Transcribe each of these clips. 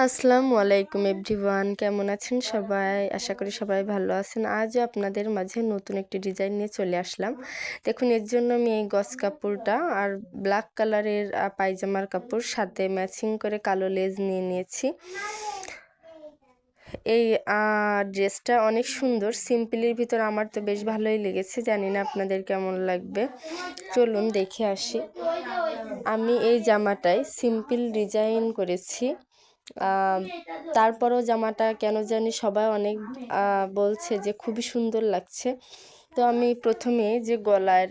আসসালামু আলাইকুম এভরিওয়ান, কেমন আছেন সবাই? আশা করি সবাই ভালো আছেন। আজও আপনাদের মাঝে নতুন একটি ডিজাইন নিয়ে চলে আসলাম। দেখুন, এর জন্য আমি এই গজ কাপড়টা আর ব্ল্যাক কালারের পায়জামার কাপড় সাথে ম্যাচিং করে কালো লেজ নিয়ে নিয়েছি। এই ড্রেসটা অনেক সুন্দর, সিম্পলের ভিতর আমার তো বেশ ভালোই লেগেছে, জানি না আপনাদের কেমন লাগবে। চলুন দেখে আসি। আমি এই জামাটায় সিম্পল ডিজাইন করেছি, তারপরও জামাটা কেন জানি সবাই অনেক বলছে যে খুবই সুন্দর লাগছে। তো আমি প্রথমে যে গলার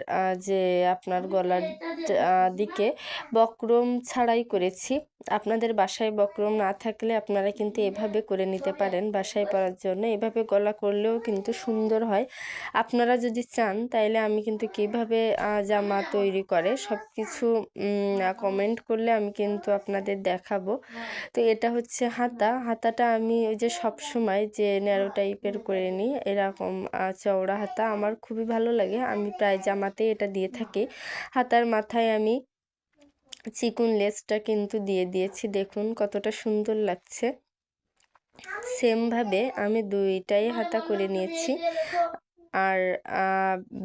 আপনার গলার দিকে বক্রম ছাড়াই করেছি। আপনাদের বাসায় বক্রম না থাকলে আপনারা কিন্তু এভাবে করে নিতে পারেন বাসায় পরার জন্য। এভাবে গলা করলেও কিন্তু সুন্দর হয়। আপনারা যদি চান তাইলে আমি কিন্তু কীভাবে জামা তৈরি করে সব কিছু কমেন্ট করলে আমি কিন্তু আপনাদের দেখাবো। তো এটা হচ্ছে হাতাটা আমি ওই যে সবসময় যে ন্যারো টাইপের করে নিই, এরকম চওড়া হাতা আমার খুবই ভালো লাগে। আমি প্রায় জামাতে এটা দিয়ে থাকি। হাতার মাথায় আমি চিকন লেসটা কিন্তু দিয়ে দিয়েছি, দেখুন কতটা সুন্দর লাগছে। সেমভাবে আমি দুইটাই হাতা করে নিয়েছি। আর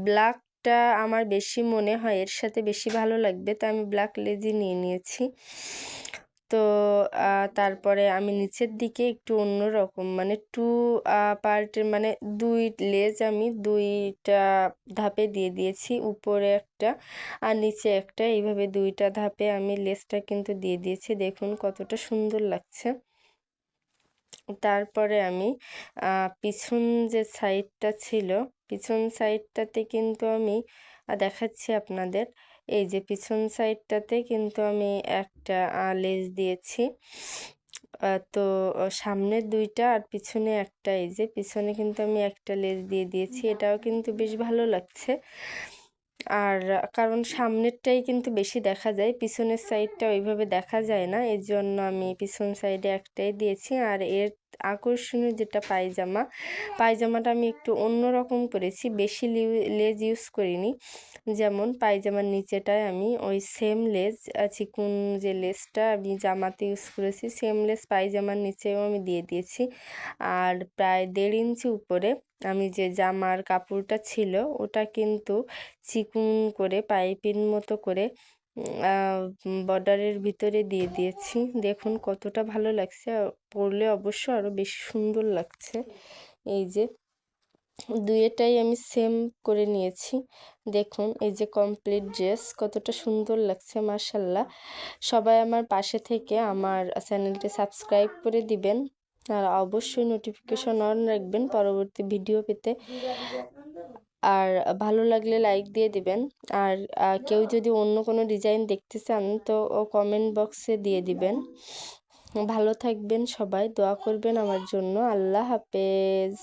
ব্ল্যাকটা আমার বেশি মনে হয় এর সাথে বেশি ভালো লাগবে, তাই আমি ব্ল্যাক লেজই নিয়ে নিয়েছি। তো তারপরে আমি নিচের দিকে একটু অন্যরকম মানে পার্টের মানে দুই লেজ আমি দুইটা ধাপে দিয়ে দিয়েছি, উপরে একটা আর নিচে একটা, এইভাবে দুইটা ধাপে আমি লেজটা কিন্তু দিয়ে দিয়েছি। দেখুন কতটা সুন্দর লাগছে। তারপরে আমি পিছন যে সাইডটা ছিল, পিছন সাইডটাতে কিন্তু আমি দেখাচ্ছি আপনাদের। এই যে পিছন সাইডটাতে কিন্তু আমি একটা লেজ দিয়েছি। তো সামনের দুইটা আর পিছনে একটা, এই যে পিছনে কিন্তু আমি একটা লেজ দিয়ে দিয়েছি। এটাও কিন্তু বেশ ভালো লাগছে। আর কারণ সামনেরটাই কিন্তু বেশি দেখা যায়, পিছনের সাইডটা ওইভাবে দেখা যায় না, এর জন্য আমি পিছন সাইডে একটাই দিয়েছি। আর এর আকর্ষণীয় যেটা পায়জামাটা আমি একটু অন্যরকম করেছি, বেশি লেজ ইউজ করিনি। যেমন পায়জামার নিচেটায় আমি ওই সেম লেজ চিকুন যে লেজটা আমি জামাতে ইউজ করেছি, সেম লেজ পায়জামার নিচেও আমি দিয়ে দিয়েছি। আর প্রায় 1.5 ইঞ্চি উপরে আমি যে জামার কাপড়টা ছিল ওটা কিন্তু চিকুন করে পাইপিং মতো করে বর্ডারের ভিতরে দিয়ে দিয়েছি। দেখুন কতটা ভালো লাগছে, পরলে অবশ্য আরও বেশি সুন্দর লাগছে। এই যে দুইটাই আমি সেম করে নিয়েছি। দেখুন এই যে কমপ্লিট ড্রেস কতটা সুন্দর লাগছে, মাশাল্লাহ। সবাই আমার পাশে থেকে আমার চ্যানেলটি সাবস্ক্রাইব করে দিবেন আর অবশ্যই নোটিফিকেশন অন রাখবেন পরবর্তী ভিডিও পেতে। আর ভালো লাগলে লাইক দিয়ে দিবেন। আর কেউ যদি অন্য কোনো ডিজাইন দেখতে চান তো কমেন্ট বক্সে দিয়ে দিবেন। ভালো থাকবেন সবাই, দোয়া করবেন আমার জন্য। আল্লাহ হাফেজ।